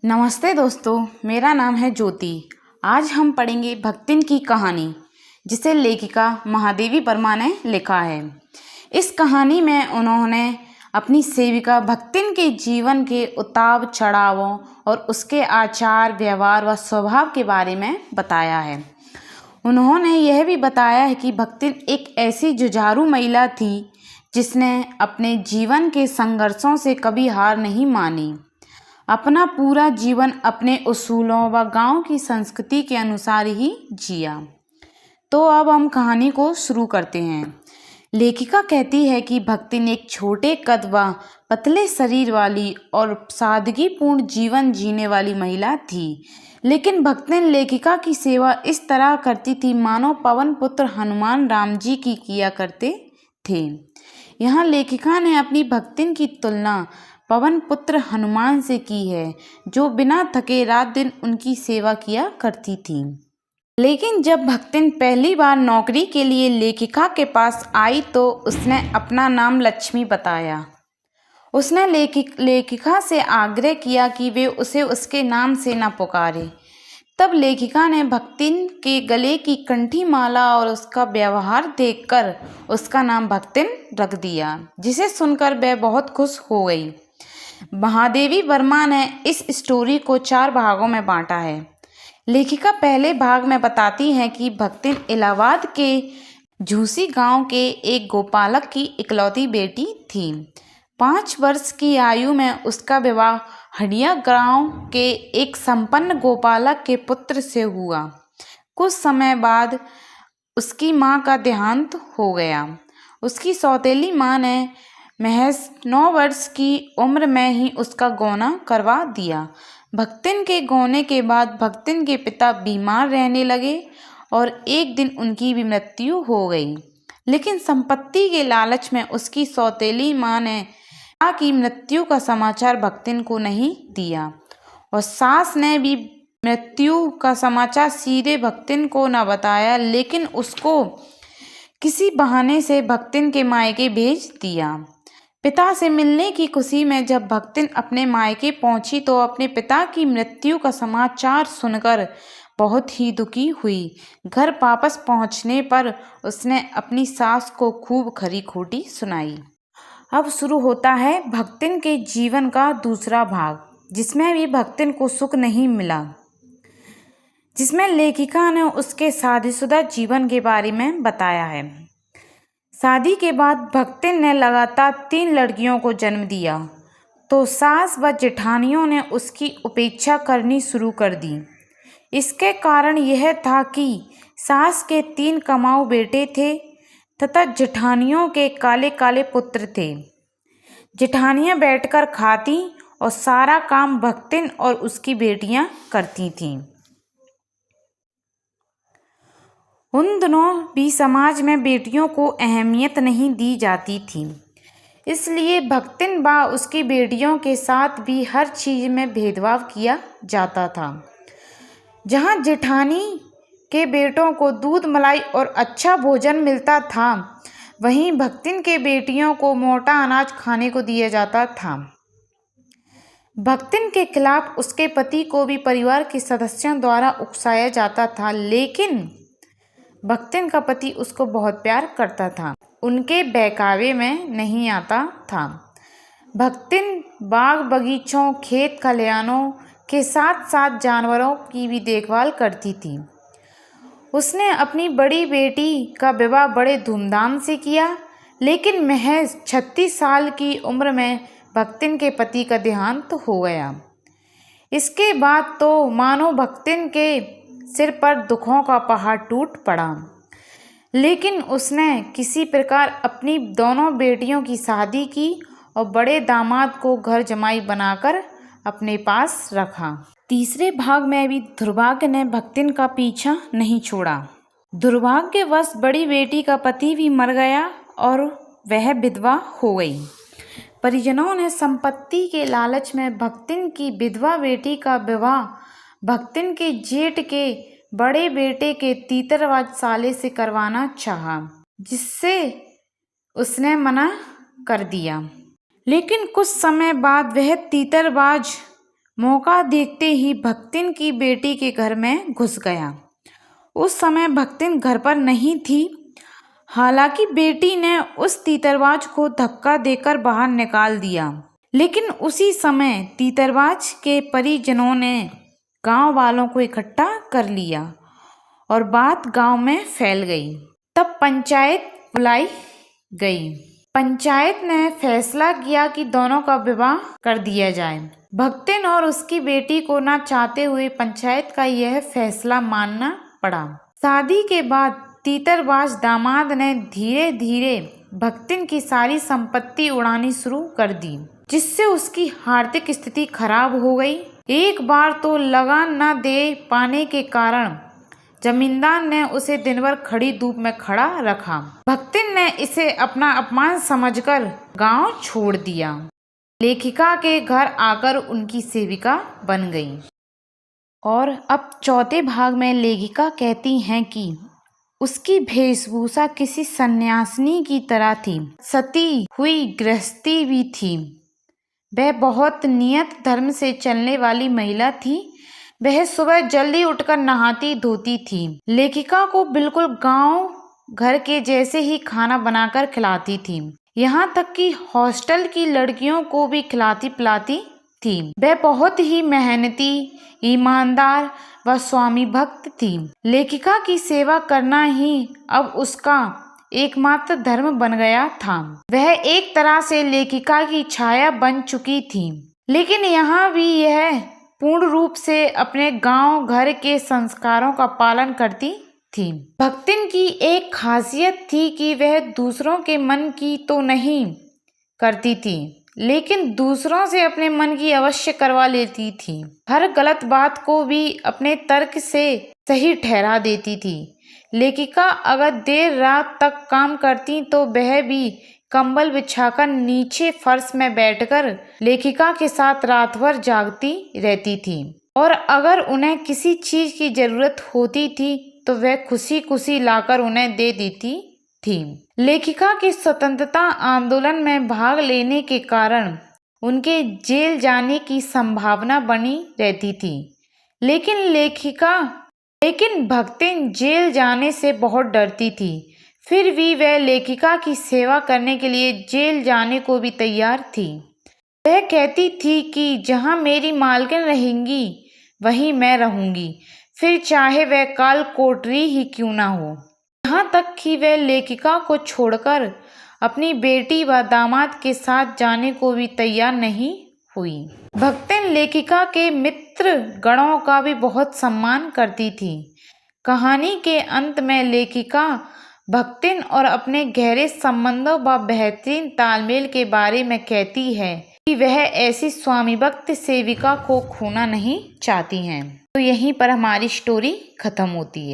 नमस्ते दोस्तों, मेरा नाम है ज्योति। आज हम पढ़ेंगे भक्तिन की कहानी, जिसे लेखिका महादेवी वर्मा ने लिखा है। इस कहानी में उन्होंने अपनी सेविका भक्तिन के जीवन के उतार चढ़ावों और उसके आचार व्यवहार व स्वभाव के बारे में बताया है। उन्होंने यह भी बताया है कि भक्तिन एक ऐसी जुझारू महिला थी जिसने अपने जीवन के संघर्षों से कभी हार नहीं मानी। अपना पूरा जीवन अपने उसूलों व गांव की संस्कृति के अनुसार ही जिया। तो अब हम कहानी को शुरू करते हैं। लेखिका कहती है कि भक्तिन एक छोटे कद व पतले शरीर वाली और सादगीपूर्ण जीवन जीने वाली महिला थी। लेकिन भक्तिन लेखिका की सेवा इस तरह करती थी मानो पवन पुत्र हनुमान राम जी की किया करते थे। यहाँ लेखिका ने अपनी भक्तिन की तुलना पवन पुत्र हनुमान से की है, जो बिना थके रात दिन उनकी सेवा किया करती थी। लेकिन जब भक्तिन पहली बार नौकरी के लिए लेखिका के पास आई तो उसने अपना नाम लक्ष्मी बताया। उसने लेखिका से आग्रह किया कि वे उसे उसके नाम से न पुकारे। तब लेखिका ने भक्तिन के गले की कंठी माला और उसका व्यवहार देखकर उसका नाम भक्तिन रख दिया, जिसे सुनकर वह बहुत खुश हो गई। महादेवी वर्मा ने इस स्टोरी को 4 भागों में बांटा है। लेखिका पहले भाग में बताती हैं कि भक्तिन इलाहाबाद के झूसी गांव के एक गोपालक की इकलौती बेटी थी। 5 वर्ष की आयु में उसका विवाह हडिया गांव के एक संपन्न गोपालक के पुत्र से हुआ। कुछ समय बाद उसकी मां का देहांत हो गया। उसकी सौतेली मां ने महज 9 वर्ष की उम्र में ही उसका गौना करवा दिया। भक्तिन के गौने के बाद भक्तिन के पिता बीमार रहने लगे और एक दिन उनकी भी मृत्यु हो गई। लेकिन संपत्ति के लालच में उसकी सौतेली मां ने पिता की मृत्यु का समाचार भक्तिन को नहीं दिया और सास ने भी मृत्यु का समाचार सीधे भक्तिन को न बताया, लेकिन उसको किसी बहाने से भक्तिन के मायके भेज दिया। पिता से मिलने की खुशी में जब भक्तिन अपने मायके पहुंची तो अपने पिता की मृत्यु का समाचार सुनकर बहुत ही दुखी हुई। घर वापस पहुंचने पर उसने अपनी सास को खूब खरी खोटी सुनाई। अब शुरू होता है भक्तिन के जीवन का दूसरा भाग, जिसमें भी भक्तिन को सुख नहीं मिला, जिसमें लेखिका ने उसके शादीशुदा जीवन के बारे में बताया है। शादी के बाद भक्तिन ने लगातार 3 लड़कियों को जन्म दिया तो सास व जेठानियों ने उसकी उपेक्षा करनी शुरू कर दी। इसके कारण यह था कि सास के 3 कमाऊ बेटे थे तथा जेठानियों के काले काले पुत्र थे। जेठानियां बैठकर खाती और सारा काम भक्तिन और उसकी बेटियां करती थीं। उन दिनों भी समाज में बेटियों को अहमियत नहीं दी जाती थी, इसलिए भक्तिन व उसकी बेटियों के साथ भी हर चीज़ में भेदभाव किया जाता था। जहाँ जेठानी के बेटों को दूध मलाई और अच्छा भोजन मिलता था, वहीं भक्तिन के बेटियों को मोटा अनाज खाने को दिया जाता था। भक्तिन के खिलाफ उसके पति को भी परिवार के सदस्यों द्वारा उकसाया जाता था, लेकिन भक्तिन का पति उसको बहुत प्यार करता था, उनके बहकावे में नहीं आता था। भक्तिन बाग बगीचों खेत खलिहानों के साथ साथ जानवरों की भी देखभाल करती थी। उसने अपनी बड़ी बेटी का विवाह बड़े धूमधाम से किया, लेकिन महज 36 साल की उम्र में भक्तिन के पति का देहांत हो गया। इसके बाद तो मानो भक्तिन के सिर पर दुखों का पहाड़ टूट पड़ा, लेकिन उसने किसी प्रकार अपनी दोनों बेटियों की शादी की और बड़े दामाद को घर जमाई बनाकर अपने पास रखा। तीसरे भाग में भी दुर्भाग्य ने भक्तिन का पीछा नहीं छोड़ा। दुर्भाग्यवश बड़ी बेटी का पति भी मर गया और वह विधवा हो गई। परिजनों ने संपत्ति के लालच में भक्तिन की विधवा बेटी का विवाह भक्तिन के जेठ के बड़े बेटे के तीतरबाज साले से करवाना चाहा, जिससे उसने मना कर दिया। लेकिन कुछ समय बाद वह तीतरबाज मौका देखते ही भक्तिन की बेटी के घर में घुस गया। उस समय भक्तिन घर पर नहीं थी। हालांकि बेटी ने उस तीतरबाज को धक्का देकर बाहर निकाल दिया, लेकिन उसी समय तीतरबाज के परिजनों ने गांव वालों को इकट्ठा कर लिया और बात गांव में फैल गई। तब पंचायत बुलाई गई। पंचायत ने फैसला किया कि दोनों का विवाह कर दिया जाए। भक्तिन और उसकी बेटी को ना चाहते हुए पंचायत का यह फैसला मानना पड़ा। शादी के बाद तीतरबाज दामाद ने धीरे धीरे भक्तिन की सारी संपत्ति उड़ानी शुरू कर दी, जिससे उसकी आर्थिक स्थिति खराब हो गई। एक बार तो लगान न दे पाने के कारण जमींदार ने उसे दिन भर खड़ी धूप में खड़ा रखा। भक्तिन ने इसे अपना अपमान समझकर गांव छोड़ दिया। लेखिका के घर आकर उनकी सेविका बन गई। और अब चौथे भाग में लेखिका कहती हैं कि उसकी वेशभूषा किसी सन्यासिनी की तरह थी। सती हुई गृहस्थी भी थी। वह बहुत नियत धर्म से चलने वाली महिला थी। वह सुबह जल्दी उठकर नहाती धोती थी। लेखिका को बिल्कुल गांव घर के जैसे ही खाना बनाकर खिलाती थी। यहाँ तक कि हॉस्टल की लड़कियों को भी खिलाती पिलाती थी। वह बहुत ही मेहनती, ईमानदार व स्वामी भक्त थी। लेखिका की सेवा करना ही अब उसका एकमात्र धर्म बन गया था। वह एक तरह से लेखिका की छाया बन चुकी थी, लेकिन यहाँ भी यह पूर्ण रूप से अपने गांव घर के संस्कारों का पालन करती थी। भक्तिन की एक खासियत थी कि वह दूसरों के मन की तो नहीं करती थी, लेकिन दूसरों से अपने मन की अवश्य करवा लेती थी। हर गलत बात को भी अपने तर्क से सही ठहरा देती थी। लेखिका अगर देर रात तक काम करती तो वह भी कंबल बिछाकर नीचे फर्श में बैठकर लेखिका के साथ रात भर जागती रहती थी। और अगर उन्हें किसी चीज की जरूरत होती थी तो वह खुशी खुशी लाकर उन्हें दे देती थी। लेखिका के स्वतंत्रता आंदोलन में भाग लेने के कारण उनके जेल जाने की संभावना बनी रहती थी, लेकिन भक्तिन जेल जाने से बहुत डरती थी। फिर भी वह लेखिका की सेवा करने के लिए जेल जाने को भी तैयार थी। वह कहती थी कि जहाँ मेरी मालकिन रहेंगी वहीं मैं रहूंगी, फिर चाहे वह काल कोठरी ही क्यों ना हो। यहाँ तक कि वह लेखिका को छोड़कर अपनी बेटी व दामाद के साथ जाने को भी तैयार नहीं हुई। भक्तिन लेखिका के मित्र गणों का भी बहुत सम्मान करती थी। कहानी के अंत में लेखिका भक्तिन और अपने गहरे संबंधों व बेहतरीन तालमेल के बारे में कहती है कि वह ऐसी स्वामी भक्त सेविका को खोना नहीं चाहती हैं। तो यहीं पर हमारी स्टोरी खत्म होती है।